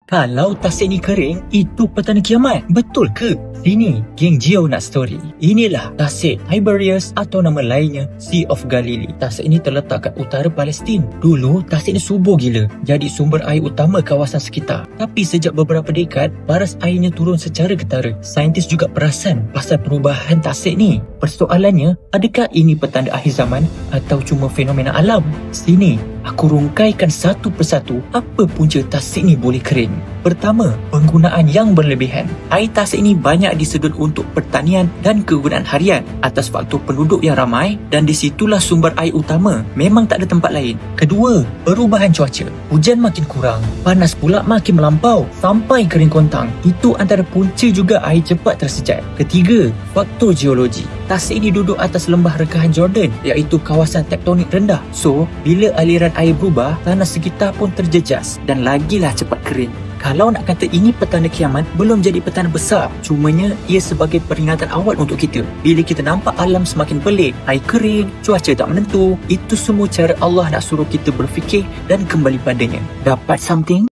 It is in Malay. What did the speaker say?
Kalau tasik ni kering, itu petanda kiamat. Betul ke? Sini, geng Geo nak story. Inilah tasik Tiberias atau nama lainnya Sea of Galilee. Tasik ini terletak kat utara Palestin. Dulu, tasik ni subur gila. Jadi sumber air utama kawasan sekitar. Tapi sejak beberapa dekad, baras airnya turun secara ketara. Saintis juga perasan pasal perubahan tasik ni. Persoalannya, adakah ini petanda akhir zaman atau cuma fenomena alam? Sini, aku rungkaikan satu persatu apa punca tasik ni boleh kering. Pertama, penggunaan yang berlebihan. Air tasik ini banyak disedut untuk pertanian dan kegunaan harian atas faktor penduduk yang ramai dan di situlah sumber air utama. Memang tak ada tempat lain. Kedua, perubahan cuaca. Hujan makin kurang, panas pula makin melampau sampai kering kontang. Itu antara punca juga air cepat tersejat. Ketiga, faktor geologi. Tasik ini duduk atas lembah rekahan Jordan iaitu kawasan tektonik rendah. So, bila aliran air berubah, tanah sekitar pun terjejas dan lagilah cepat kering. Kalau nak kata ini petanda kiamat, belum jadi petanda besar. Cumanya, ia sebagai peringatan awal untuk kita. Bila kita nampak alam semakin pelik, air kering, cuaca tak menentu, itu semua cara Allah nak suruh kita berfikir dan kembali padanya. Dapat something?